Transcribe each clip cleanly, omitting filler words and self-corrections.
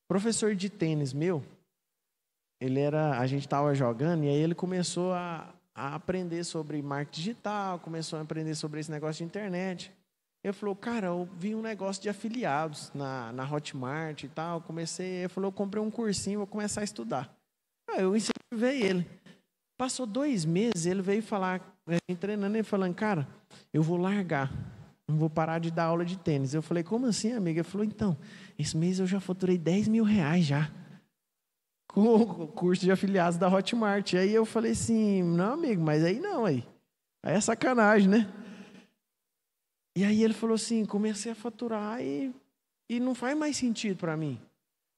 Professor de tênis meu, a gente estava jogando e aí ele começou a aprender sobre marketing digital, começou a aprender sobre esse negócio de internet. Ele falou, cara, eu vi um negócio de afiliados na Hotmart e tal. Ele falou, eu comprei um cursinho, vou começar a estudar. Aí eu incentivei ele. Passou 2 meses, ele veio falar, a gente treinando, ele falando, cara, eu vou largar, não vou parar de dar aula de tênis. Eu falei, como assim, amiga? Ele falou, então, esse mês eu já faturei R$10.000 já, com o curso de afiliados da Hotmart. Aí eu falei assim, não, amigo, mas aí não, aí é sacanagem, né? E aí ele falou assim, comecei a faturar e não faz mais sentido para mim.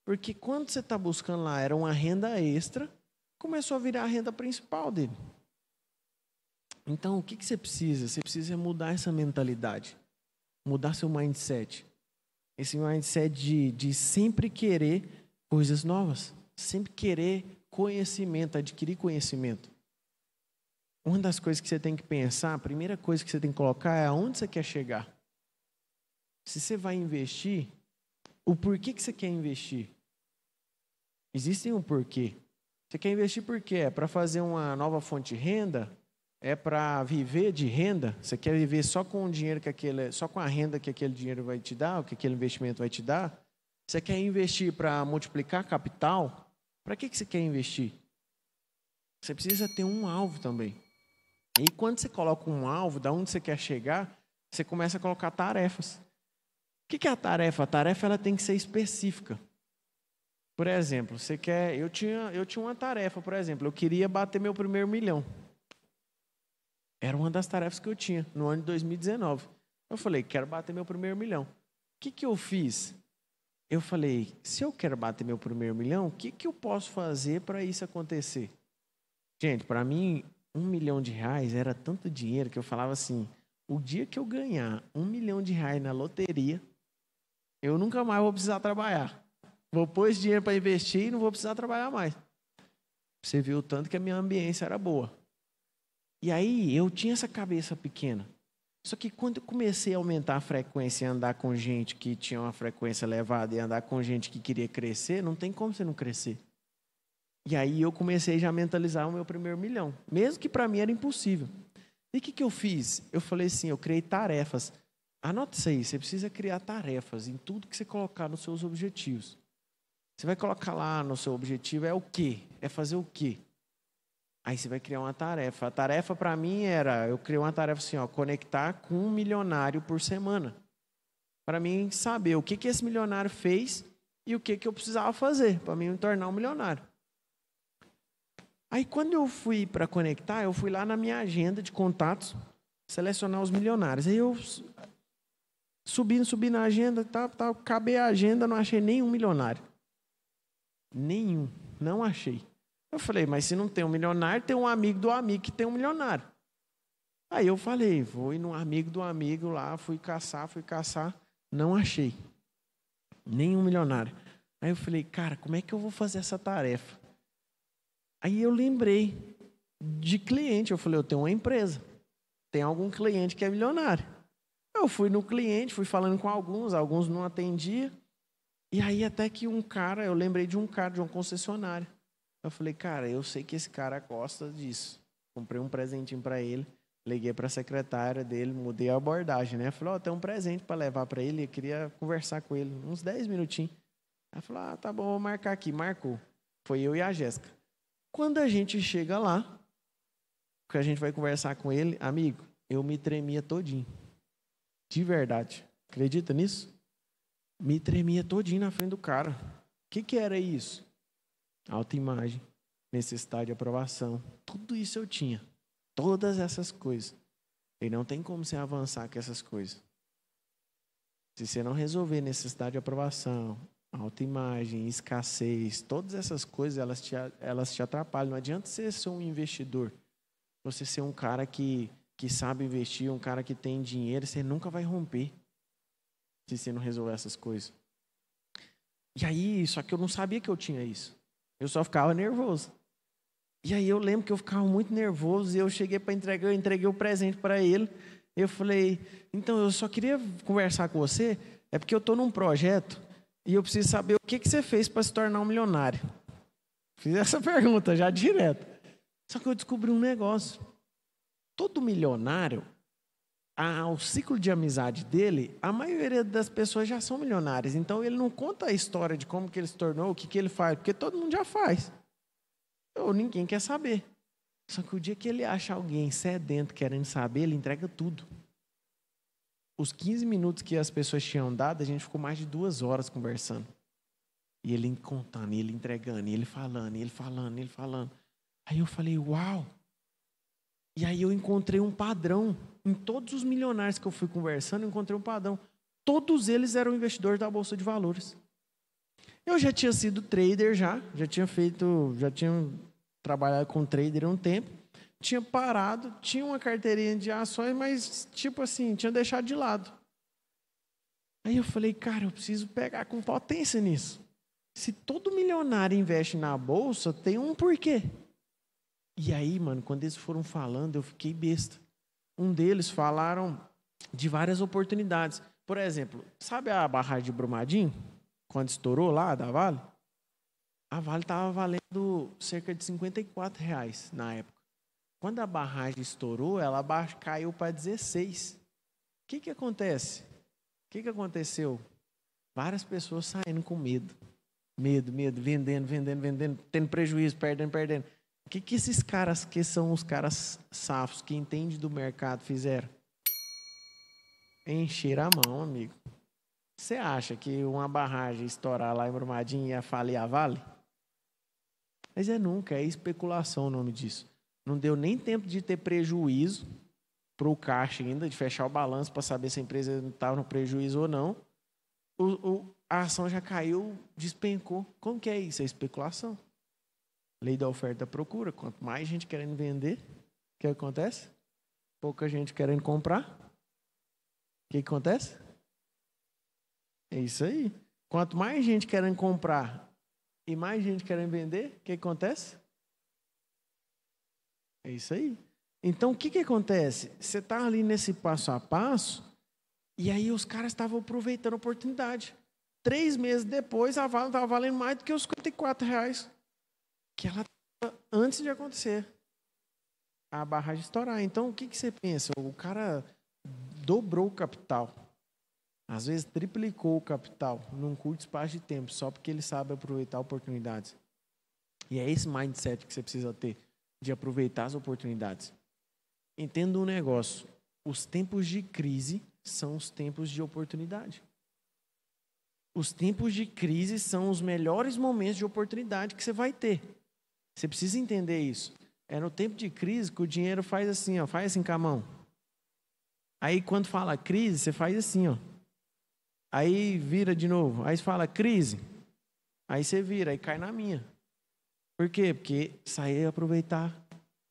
Porque quando você está buscando lá, era uma renda extra, começou a virar a renda principal dele. Então, o que você precisa? Você precisa mudar essa mentalidade. Mudar seu mindset. Esse mindset de sempre querer coisas novas. Sempre querer conhecimento, adquirir conhecimento. Uma das coisas que você tem que pensar, a primeira coisa que você tem que colocar é aonde você quer chegar. Se você vai investir, o porquê que você quer investir? Existe um porquê. Você quer investir por quê? É para fazer uma nova fonte de renda? É para viver de renda? Você quer viver só com o dinheiro só com a renda que aquele dinheiro vai te dar, ou que aquele investimento vai te dar? Você quer investir para multiplicar capital? Para que você quer investir? Você precisa ter um alvo também. E quando você coloca um alvo, da onde você quer chegar, você começa a colocar tarefas. O que é a tarefa? A tarefa ela tem que ser específica. Por exemplo, eu tinha uma tarefa, por exemplo, eu queria bater meu primeiro milhão. Era uma das tarefas que eu tinha no ano de 2019. Eu falei, quero bater meu primeiro milhão. O que eu fiz? Eu falei, se eu quero bater meu primeiro milhão, o que eu posso fazer para isso acontecer? Gente, para mim, R$1 milhão era tanto dinheiro que eu falava assim, o dia que eu ganhar R$1 milhão na loteria, eu nunca mais vou precisar trabalhar. Vou pôr esse dinheiro para investir e não vou precisar trabalhar mais. Você viu o tanto que a minha ambiência era boa. E aí eu tinha essa cabeça pequena. Só que quando eu comecei a aumentar a frequência e andar com gente que tinha uma frequência elevada e andar com gente que queria crescer, não tem como você não crescer. E aí eu comecei já a mentalizar o meu primeiro milhão. Mesmo que para mim era impossível. E o que eu fiz? Eu falei assim, eu criei tarefas. Anota isso aí, você precisa criar tarefas em tudo que você colocar nos seus objetivos. Você vai colocar lá no seu objetivo é o quê? É fazer o quê? Aí você vai criar uma tarefa. A tarefa para mim eu criei uma tarefa assim, conectar com um milionário por semana. Para mim saber o que esse milionário fez e o que eu precisava fazer para mim me tornar um milionário. Aí quando eu fui para conectar, eu fui lá na minha agenda de contatos, selecionar os milionários. Aí eu subi na agenda, acabei a agenda, não achei nenhum milionário. Nenhum, não achei. Eu falei, mas se não tem um milionário, tem um amigo do amigo que tem um milionário. Aí eu falei, vou ir no amigo do amigo lá, fui caçar, não achei nenhum milionário. Aí eu falei, cara, como é que eu vou fazer essa tarefa? Aí eu lembrei de cliente, eu falei, eu tenho uma empresa, tem algum cliente que é milionário. Eu fui no cliente, fui falando com alguns não atendiam. E aí até que eu lembrei de um cara, de uma concessionária. Eu falei, cara, eu sei que esse cara gosta disso. Comprei um presentinho para ele, liguei para a secretária dele, mudei a abordagem, né? Falei, tem um presente para levar para ele, eu queria conversar com ele, uns 10 minutinhos. Ela falou, tá bom, vou marcar aqui. Marcou. Foi eu e a Jéssica. Quando a gente chega lá, que a gente vai conversar com ele, amigo, eu me tremia todinho. De verdade. Acredita nisso? Me tremia todinho na frente do cara. O que era isso? Autoimagem, necessidade de aprovação. Tudo isso eu tinha. Todas essas coisas. E não tem como você avançar com essas coisas. Se você não resolver necessidade de aprovação, autoimagem, escassez, todas essas coisas, elas te atrapalham. Não adianta você ser um investidor. Você ser um cara que sabe investir, um cara que tem dinheiro, você nunca vai romper se você não resolver essas coisas. E aí, só que eu não sabia que eu tinha isso. Eu só ficava nervoso. E aí eu lembro que eu ficava muito nervoso e eu cheguei para entregar, eu entreguei o presente para ele. Eu falei, então eu só queria conversar com você, é porque eu estou num projeto E eu preciso saber o que você fez para se tornar um milionário. Fiz essa pergunta já direto. Só que eu descobri um negócio. Todo milionário, o ciclo de amizade dele, a maioria das pessoas já são milionárias. Então ele não conta a história de como que ele se tornou, o que ele faz, porque todo mundo já faz. Ou ninguém quer saber. Só que o dia que ele acha alguém sedento querendo saber, ele entrega tudo. Os 15 minutos que as pessoas tinham dado, a gente ficou mais de 2 horas conversando. E ele contando, e ele entregando, e ele falando, e ele falando, e ele falando. Aí eu falei, uau! E aí eu encontrei um padrão. Em todos os milionários que eu fui conversando, eu encontrei um padrão. Todos eles eram investidores da Bolsa de Valores. Eu já tinha sido trader, já tinha trabalhado com trader há um tempo. Tinha parado, tinha uma carteirinha de ações, mas tipo assim, tinha deixado de lado. Aí eu falei, cara, eu preciso pegar com potência nisso. Se todo milionário investe na Bolsa, tem um porquê. E aí, mano, quando eles foram falando, eu fiquei besta. Um deles falaram de várias oportunidades. Por exemplo, sabe a barragem de Brumadinho? Quando estourou lá, da Vale? A Vale estava valendo cerca de R$54 na época. Quando a barragem estourou, ela caiu para 16. O que acontece? O que aconteceu? Várias pessoas saindo com medo. Medo, vendendo, tendo prejuízo, perdendo. O que esses caras, que são os caras safos, que entendem do mercado, fizeram? Encheram a mão, amigo. Você acha que uma barragem estourar lá em Brumadinho ia falir a Vale? Mas nunca, é especulação o nome disso. Não deu nem tempo de ter prejuízo para o caixa ainda, de fechar o balanço para saber se a empresa estava no prejuízo ou não. A ação já caiu, despencou. Como que é isso? É especulação. Lei da oferta e da procura. Quanto mais gente querendo vender, o que acontece? Pouca gente querendo comprar. O que acontece? É isso aí. Quanto mais gente querendo comprar e mais gente querendo vender, o que acontece? É isso aí. Então, o que acontece? Você está ali nesse passo a passo e aí os caras estavam aproveitando a oportunidade. 3 meses depois, a Vale estava valendo mais do que os R$54 que ela estava antes de acontecer a barragem estourar. Então, o que você pensa? O cara dobrou o capital. Às vezes, triplicou o capital num curto espaço de tempo, só porque ele sabe aproveitar oportunidades. E é esse mindset que você precisa ter, de aproveitar as oportunidades. Entenda um negócio. Os tempos de crise são os tempos de oportunidade. Os tempos de crise são os melhores momentos de oportunidade que você vai ter. Você precisa entender isso. É no tempo de crise que o dinheiro faz assim, ó, faz assim com a mão. Aí quando fala crise, você faz assim, ó. Aí vira de novo. Aí você fala crise. Aí você vira, aí cai na minha. Por quê? Porque sair aproveitar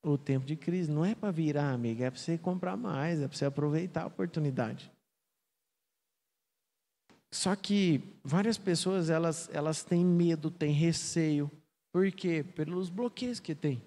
o tempo de crise. Não é para virar, amiga, é para você comprar mais, é para você aproveitar a oportunidade. Só que várias pessoas, elas têm medo, têm receio. Por quê? Pelos bloqueios que tem.